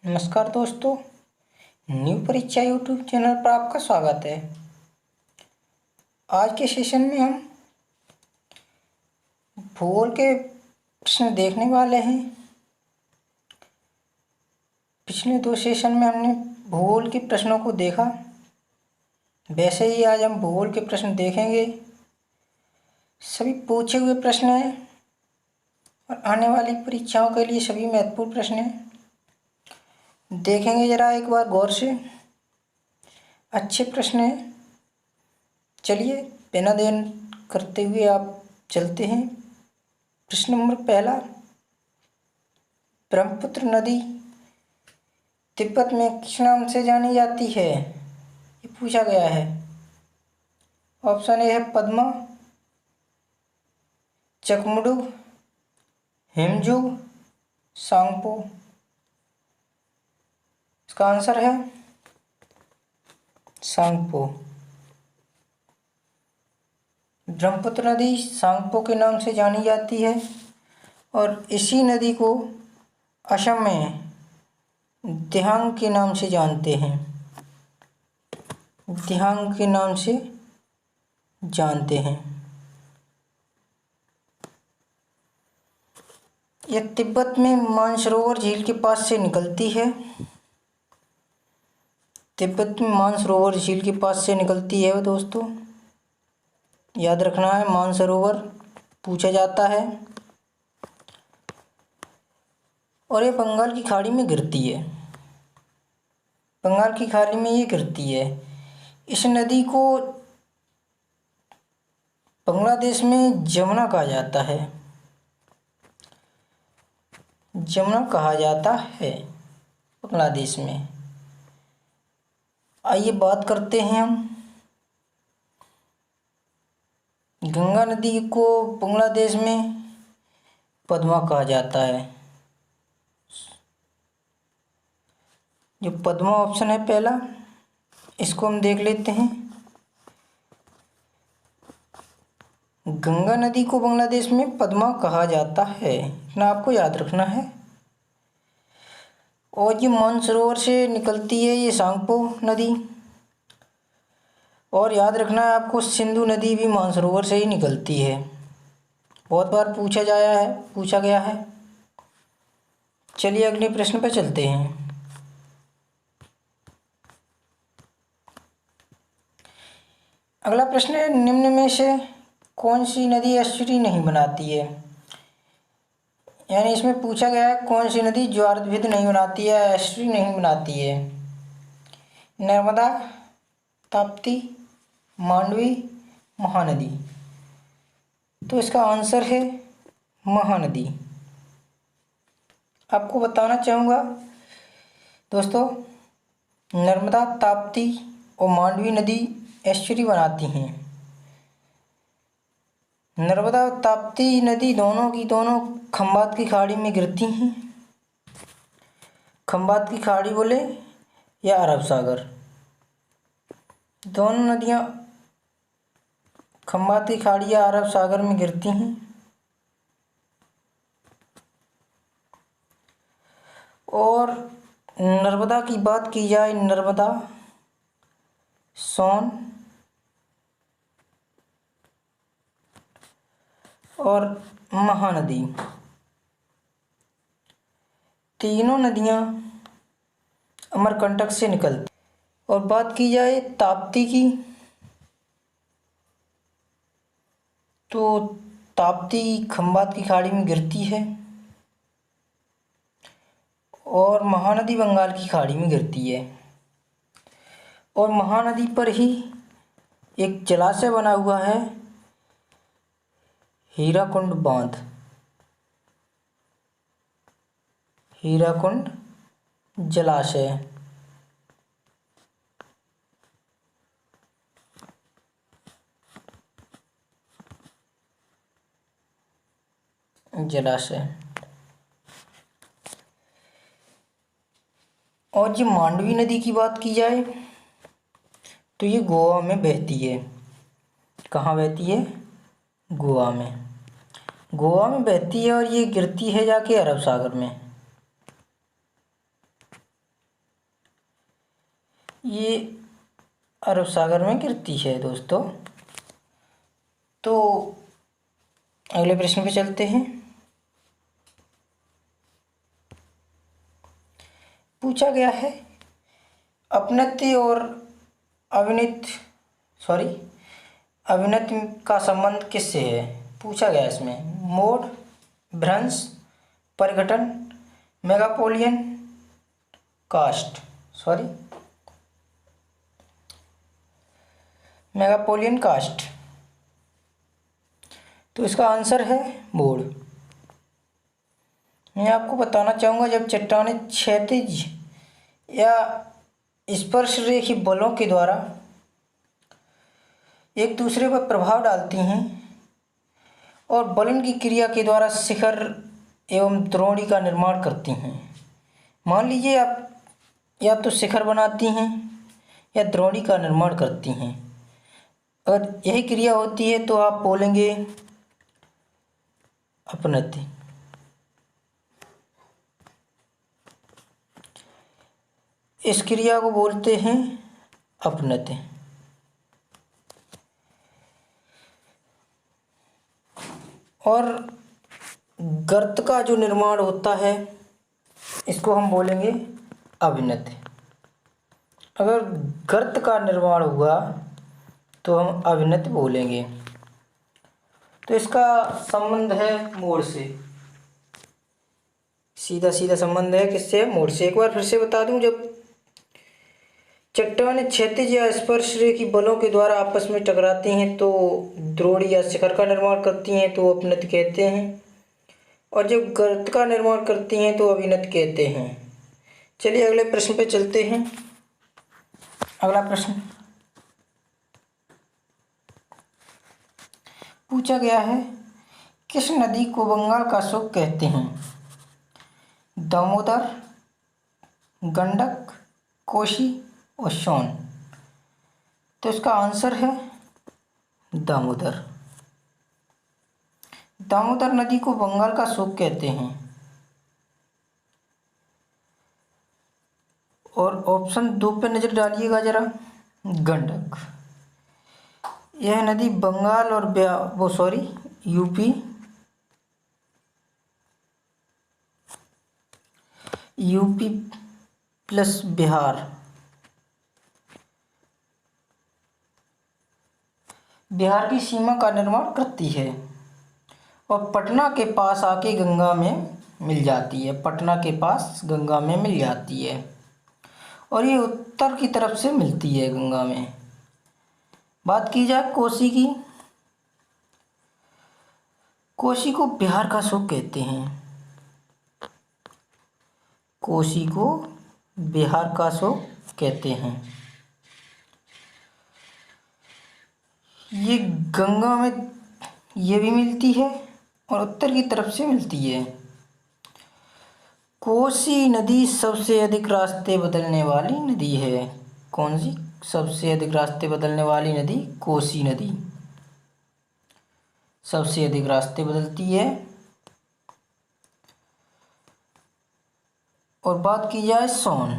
नमस्कार दोस्तों, न्यू परीक्षा यूट्यूब चैनल पर आपका स्वागत है। आज के सेशन में हम भूगोल के प्रश्न देखने वाले हैं। पिछले दो सेशन में हमने भूगोल के प्रश्नों को देखा, वैसे ही आज हम भूगोल के प्रश्न देखेंगे। सभी पूछे हुए प्रश्न हैं और आने वाली परीक्षाओं के लिए सभी महत्वपूर्ण प्रश्न हैं। देखेंगे ज़रा एक बार गौर से, अच्छे प्रश्न हैं। चलिए बिना देर करते हुए आप चलते हैं। प्रश्न नंबर पहला, ब्रह्मपुत्र नदी तिब्बत में किस नाम से जानी जाती है, ये पूछा गया है। ऑप्शन ए है पद्मा, चकमुडु, हिमजू, सांगपो। इसका आंसर है सांगपो। ब्रह्मपुत्र नदी सांगपो के नाम से जानी जाती है और इसी नदी को असम में दिहांग के नाम से जानते हैं। दिहांग के नाम से जानते हैं। यह तिब्बत में मानसरोवर झील के पास से निकलती है। तिब्बत में मानसरोवर झील के पास से निकलती है दोस्तों, याद रखना है। मानसरोवर पूछा जाता है और ये बंगाल की खाड़ी में गिरती है। बंगाल की खाड़ी में ये गिरती है। इस नदी को बांग्लादेश में जमुना कहा जाता है। जमुना कहा जाता है बांग्लादेश में। आइए बात करते हैं हम गंगा नदी को बांग्लादेश में पद्मा कहा जाता है। जो पद्मा ऑप्शन है पहला, इसको हम देख लेते हैं। गंगा नदी को बांग्लादेश में पद्मा कहा जाता है, इतना आपको याद रखना है। और ये मानसरोवर से निकलती है, ये सांगपो नदी। और याद रखना है आपको, सिंधु नदी भी मानसरोवर से ही निकलती है। बहुत बार पूछा गया है। चलिए अगले प्रश्न पर चलते हैं। अगला प्रश्न है, निम्न में से कौन सी नदी एस्चुरी नहीं बनाती है। यानी इसमें पूछा गया है कौन सी नदी ज्वार भिद नहीं बनाती है, एस्चुरी नहीं बनाती है। नर्मदा, ताप्ती, मांडवी, महानदी। तो इसका आंसर है महानदी। आपको बताना चाहूँगा दोस्तों, नर्मदा, ताप्ती और मांडवी नदी एस्चुरी बनाती हैं। नर्मदा और ताप्ती नदी दोनों की दोनों खंबात की खाड़ी में गिरती हैं। खंबात की खाड़ी बोले या अरब सागर, दोनों नदियाँ खंबात की खाड़ी या अरब सागर में गिरती हैं। और नर्मदा की बात की जाए, नर्मदा, सोन और महानदी, तीनों नदियाँ अमरकंटक से निकलती। और बात की जाए ताप्ती की, तो ताप्ती खंबात की खाड़ी में गिरती है और महानदी बंगाल की खाड़ी में गिरती है। और महानदी पर ही एक जलाशय बना हुआ है, हीराकुंड बांध। हीराकुंड जलाशय। और ये मांडवी नदी की बात की जाए तो ये गोवा में बहती है। कहाँ बहती है? गोवा में। गोवा में बहती है और ये गिरती है जाके अरब सागर में। ये अरब सागर में गिरती है दोस्तों। तो अगले प्रश्न पे चलते हैं। पूछा गया है अपनत्य और अविनित अविनति का संबंध किससे है। पूछा गया इसमें मोड, भ्रंश, परिघटन, मेगापोलियन कास्ट मेगापोलियन कास्ट। तो इसका आंसर है मोड। मैं आपको बताना चाहूँगा जब चट्टानें क्षैतिज या स्पर्शरेखी बलों के द्वारा एक दूसरे पर प्रभाव डालती हैं और बलन की क्रिया के द्वारा शिखर एवं द्रोणी का निर्माण करती हैं। मान लीजिए आप या तो शिखर बनाती हैं या द्रोणी का निर्माण करती हैं। अगर यही क्रिया होती है तो आप बोलेंगे अपनति। इस क्रिया को बोलते हैं अपनति। और गर्त का जो निर्माण होता है इसको हम बोलेंगे अविनति। अगर गर्त का निर्माण हुआ तो हम अविनति बोलेंगे। तो इसका संबंध है मोड़ से, सीधा सीधा संबंध है किससे, मोड़ से। एक बार फिर से बता दूं, जब चट्टानें क्षैतिज या स्पर्शरेखी बलों के द्वारा आपस में टकराती हैं तो द्रोणी या शिखर का निर्माण करती हैं तो अपनति कहते हैं, और जब गर्त का निर्माण करती हैं तो अविनति कहते हैं। चलिए अगले प्रश्न पे चलते हैं। अगला प्रश्न पूछा गया है किस नदी को बंगाल का सुख कहते हैं। दामोदर, गंडक, कोसी और सोन। तो इसका आंसर है दामोदर। दामोदर नदी को बंगाल का सुख कहते हैं। और ऑप्शन 2 पे नज़र डालिएगा जरा। गंडक, यह नदी बंगाल और यूपी प्लस बिहार की सीमा का निर्माण करती है और पटना के पास आके गंगा में मिल जाती है। पटना के पास गंगा में मिल जाती है और ये उत्तर की तरफ से मिलती है गंगा में। बात की जाए कोसी की, कोसी को बिहार का सुख कहते हैं। कोसी को बिहार का सुख कहते हैं। ये गंगा में ये भी मिलती है और उत्तर की तरफ से मिलती है। कोसी नदी सबसे अधिक रास्ते बदलने वाली नदी है। कौन सी सबसे अधिक रास्ते बदलने वाली नदी? कोसी नदी सबसे अधिक रास्ते बदलती है। और बात की जाए सोन,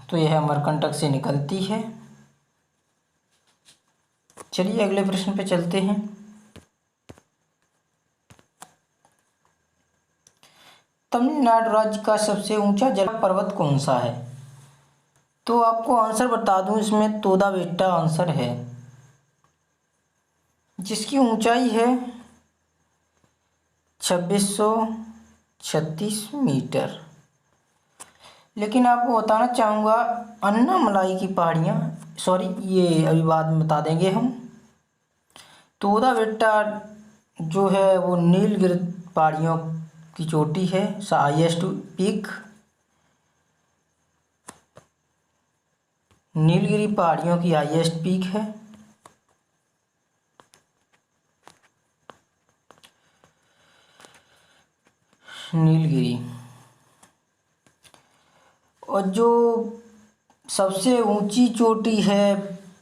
तो यह अमरकंटक से निकलती है। चलिए अगले प्रश्न पे चलते हैं। तमिलनाडु राज्य का सबसे ऊंचा जल पर्वत कौन सा है? तो आपको आंसर बता दूं, इसमें तोदा बेट्टा आंसर है, जिसकी ऊंचाई है 2636 मीटर। लेकिन आपको बताना चाहूँगा अन्नामलाई की पहाड़ियाँ, ये अभी बाद में बता देंगे हम। तोदा बेट्टा जो है वो नीलगिरी पहाड़ियों की चोटी है, हाईएस्ट पीक। नीलगिरी पहाड़ियों की हाईएस्ट पीक है। नीलगिरी। और जो सबसे ऊंची चोटी है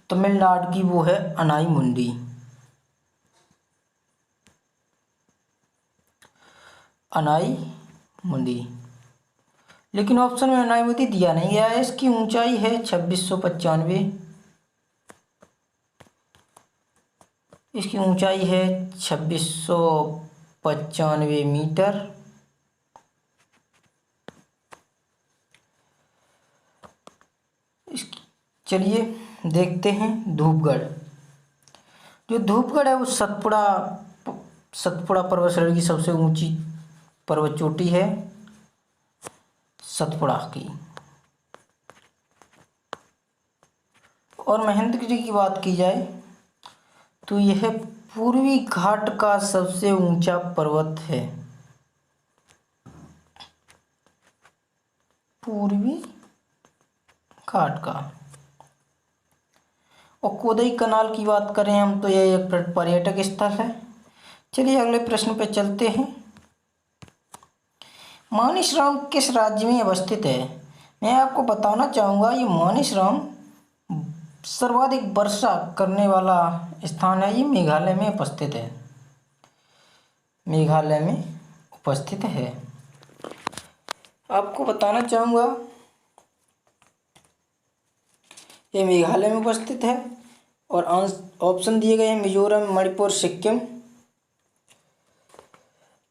तमिलनाडु की वो है अनाईमुंडी। अनाईमुंडी। लेकिन ऑप्शन में नायवती दिया नहीं गया है। इसकी ऊंचाई है 2695। इसकी ऊंचाई है 2695 मीटर। चलिए देखते हैं धूपगढ़। जो धूपगढ़ है वो सतपुड़ा पर्वत श्रेणी की सबसे ऊंची पर्वत चोटी है, सतपुड़ा की। और महेंद्रगिरी की बात की जाए तो यह पूर्वी घाट का सबसे ऊंचा पर्वत है। पूर्वी घाट का। और कोदई कनाल की बात करें हम तो यह एक पर्यटक स्थल है। चलिए अगले प्रश्न पे चलते हैं। मानसरोवर किस राज्य में अवस्थित है? मैं आपको बताना चाहूँगा ये मानसरोवर सर्वाधिक वर्षा करने वाला स्थान है। ये मेघालय में उपस्थित है। मेघालय में उपस्थित है। आपको बताना चाहूँगा ये मेघालय में उपस्थित है। और ऑप्शन दिए गए हैं मिजोरम, मणिपुर, सिक्किम।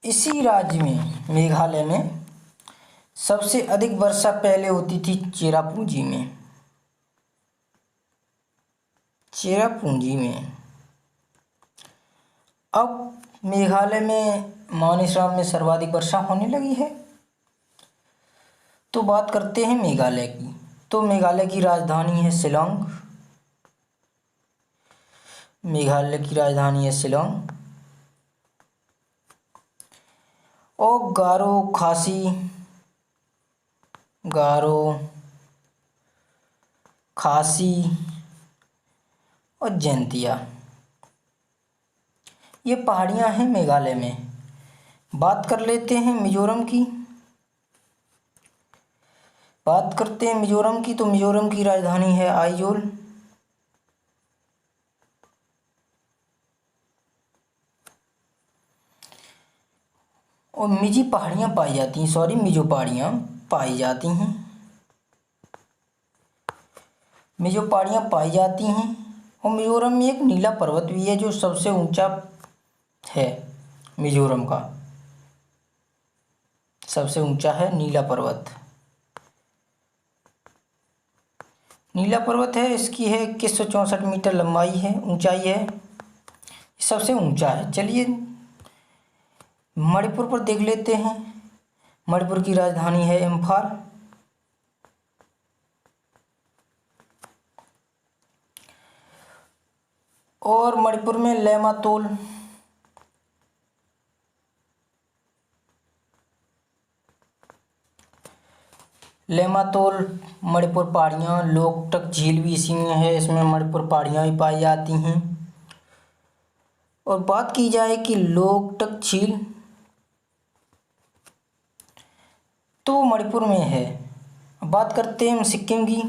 इसी राज्य में, मेघालय में सबसे अधिक वर्षा पहले होती थी चेरापूंजी में। चेरापूंजी में। अब मेघालय में मानसरोवर में सर्वाधिक वर्षा होने लगी है। तो बात करते हैं मेघालय की। तो मेघालय की राजधानी है शिलांग। मेघालय की राजधानी है शिलांग। और गारो खासी और जैंतिया, ये पहाड़ियाँ हैं मेघालय में। बात कर लेते हैं मिजोरम की। बात करते हैं मिजोरम की। तो मिजोरम की राजधानी है आइजोल। और मिजो पहाड़ियाँ पाई जाती हैं। मिजो पहाड़ियाँ पाई जाती हैं। और मिजोरम में एक नीला पर्वत भी है जो सबसे ऊंचा है। मिजोरम का सबसे ऊंचा है नीला पर्वत। नीला पर्वत है, इसकी है 2164 मीटर लंबाई है, ऊंचाई है, सबसे ऊंचा है। चलिए मणिपुर पर देख लेते हैं। मणिपुर की राजधानी है इम्फाल। और मणिपुर में लेमातोल मणिपुर पहाड़ियाँ, लोकटक झील भी इसी में है। इसमें मणिपुर पहाड़ियाँ भी पाई जाती हैं। और बात की जाए कि लोकटक झील तो मणिपुर में है। बात करते हैं हम सिक्किम की।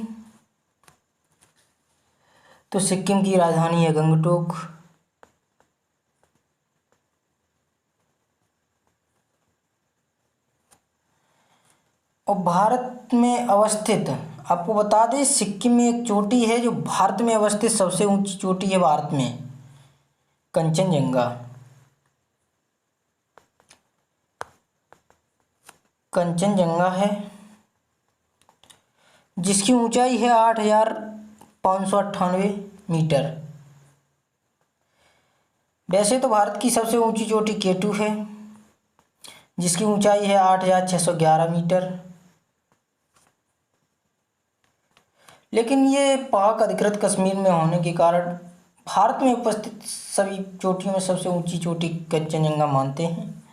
तो सिक्किम की राजधानी है गंगटोक। और भारत में अवस्थित, आपको बता दें सिक्किम में एक चोटी है जो भारत में अवस्थित सबसे ऊंची चोटी है भारत में, कंचनजंगा। कंचनजंगा है जिसकी ऊंचाई है 8598 मीटर। वैसे तो भारत की सबसे ऊंची चोटी केटू है जिसकी ऊंचाई है 8611 मीटर। लेकिन ये पाक अधिकृत कश्मीर में होने के कारण भारत में उपस्थित सभी चोटियों में सबसे ऊंची चोटी कंचनजंगा मानते हैं।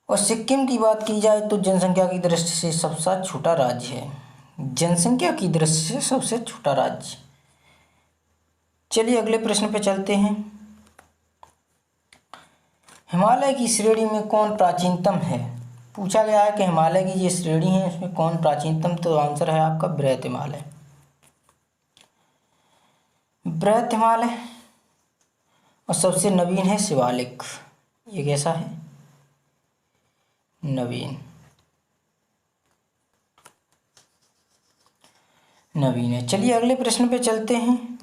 और सिक्किम की बात की जाए तो जनसंख्या की दृष्टि से सबसे छोटा राज्य है। जनसंख्या की दृष्टि से सबसे छोटा राज्य। चलिए अगले प्रश्न पे चलते हैं। हिमालय की श्रेणी में कौन प्राचीनतम है? पूछा गया है कि हिमालय की ये श्रेणी है उसमें कौन प्राचीनतम, तो आंसर है आपका बृहत हिमालय। बृहत हिमालय। और सबसे नवीन है शिवालिक। ये कैसा है? नवीन। नवीन है। चलिए अगले प्रश्न पे चलते हैं।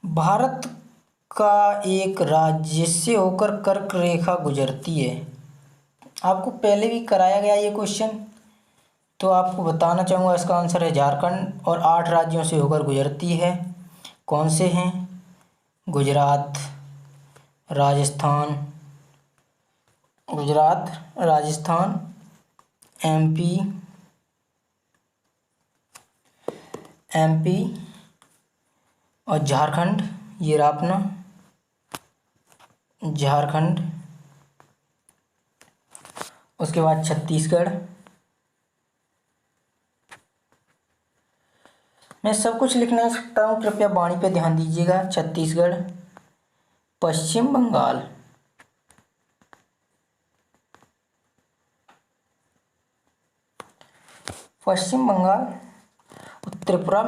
भारत का एक राज्य जिससे होकर कर्क रेखा गुजरती है, आपको पहले भी कराया गया ये क्वेश्चन, तो आपको बताना चाहूँगा इसका आंसर है झारखंड, और 8 राज्यों से होकर गुजरती है। कौन से हैं? गुजरात, राजस्थान, एमपी और झारखंड। ये रहा अपना झारखंड। उसके बाद छत्तीसगढ़। मैं सब कुछ लिख नहीं सकता हूँ, कृपया वाणी पे ध्यान दीजिएगा। छत्तीसगढ़, पश्चिम बंगाल, और त्रिपुरा,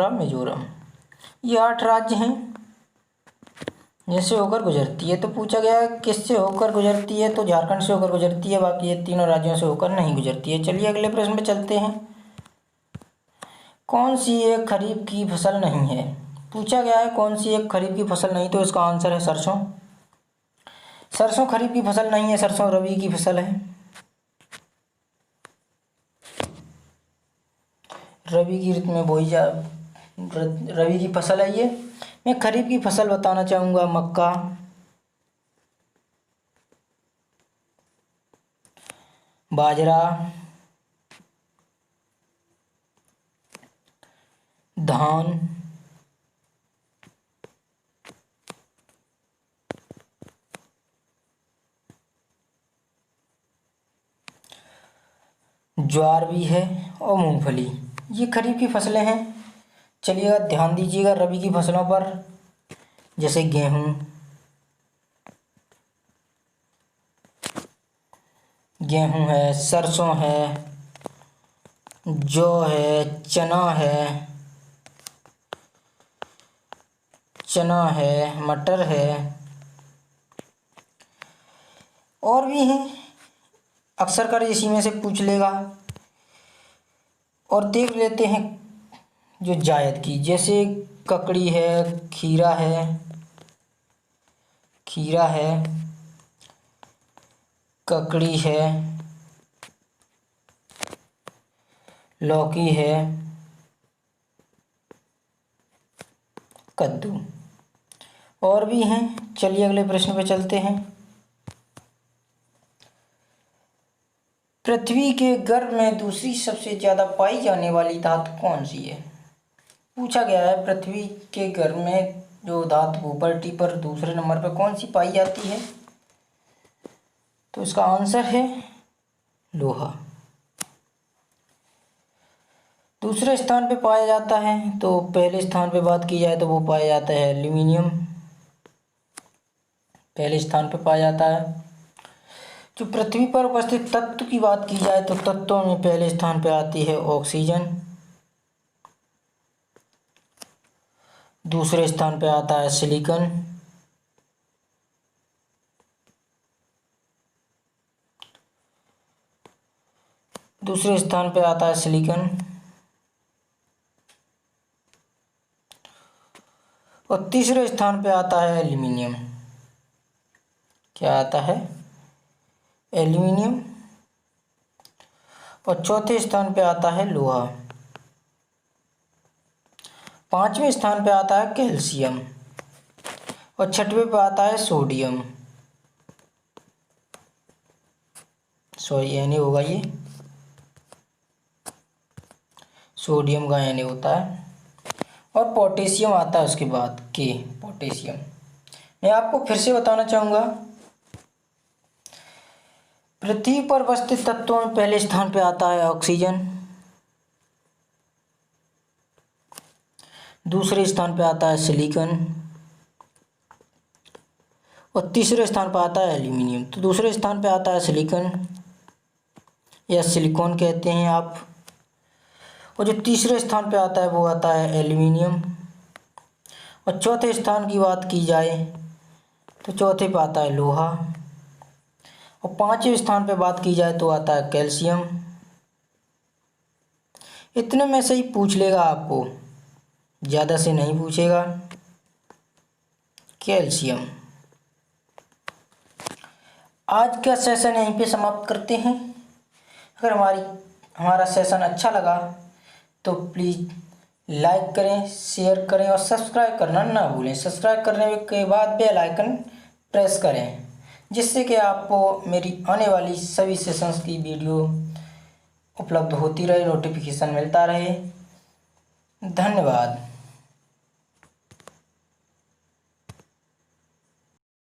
मिजोरम। ये 8 राज्य हैं जिससे होकर गुजरती है। तो पूछा गया है किससे होकर गुजरती है, तो झारखंड से होकर गुजरती है, बाकी ये तीनों राज्यों से होकर नहीं गुजरती है। चलिए अगले प्रश्न पे चलते हैं। कौन सी एक खरीफ की फसल नहीं है? पूछा गया है कौन सी एक खरीफ की फसल नहीं, तो इसका आंसर है सरसों। सरसों खरीफ की फसल नहीं है, सरसों रबी की फसल है। रबी की ऋतु में बोई जा रबी की फसल है ये। मैं खरीफ की फसल बताना चाहूँगा, मक्का, बाजरा, धान, ज्वार भी है, और मूंगफली। ये खरीफ की फसलें हैं। चलिए ध्यान दीजिएगा रबी की फसलों पर, जैसे गेहूँ है, सरसों है, जौ है, चना है, मटर है, और भी हैं। अक्सर कर इसी में से पूछ लेगा। और देख लेते हैं जो जायद की, जैसे ककड़ी है, खीरा है, ककड़ी है, लौकी है, कद्दू, और भी हैं। चलिए अगले प्रश्न पे चलते हैं। पृथ्वी के गर्भ में दूसरी सबसे ज़्यादा पाई जाने वाली धातु कौन सी है? पूछा गया है पृथ्वी के गर्भ में जो धातु भूपटल पर दूसरे नंबर पर कौन सी पाई जाती है, तो इसका आंसर है लोहा। दूसरे स्थान पे पाया जाता है, तो पहले स्थान पे बात की जाए तो वो पाया जाता है एल्यूमिनियम, पहले स्थान पे पाया जाता है। जो पृथ्वी पर उपस्थित तत्व की बात की जाए तो तत्वों में पहले स्थान पे आती है ऑक्सीजन, दूसरे स्थान पे आता है सिलिकॉन, और तीसरे स्थान पे आता है एल्यूमिनियम। क्या आता है? एल्यूमिनियम। और चौथे स्थान पे आता है लोहा। पांचवें स्थान पे आता है कैल्शियम, और छठवें पे आता है सोडियम। सॉरी Na होगा ये, सोडियम का Na होता है। और पोटेशियम आता है उसके बाद, के पोटेशियम। मैं आपको फिर से बताना चाहूँगा, पृथ्वी पर उपस्थित तत्वों में पहले स्थान पे आता है ऑक्सीजन, दूसरे स्थान पे आता है सिलिकॉन, और तीसरे स्थान पर आता है एल्यूमिनियम। तो दूसरे स्थान पे आता है सिलिकॉन या सिलिकॉन कहते हैं आप, और जो तीसरे स्थान पे आता है वो आता है एल्यूमिनियम, और चौथे स्थान की बात की जाए तो चौथे पे आता है लोहा। और पांचवें स्थान पे बात की जाए तो आता है कैल्शियम। इतने में से ही पूछ लेगा आपको, ज़्यादा से नहीं पूछेगा। कैल्शियम। आज का सेशन यहीं पे समाप्त करते हैं। अगर हमारा सेशन अच्छा लगा तो प्लीज़ लाइक करें, शेयर करें और सब्सक्राइब करना ना भूलें। सब्सक्राइब करने के बाद बेल आइकन प्रेस करें, जिससे कि आपको मेरी आने वाली सभी सेशंस की वीडियो उपलब्ध होती रहे, नोटिफिकेशन मिलता रहे। धन्यवाद।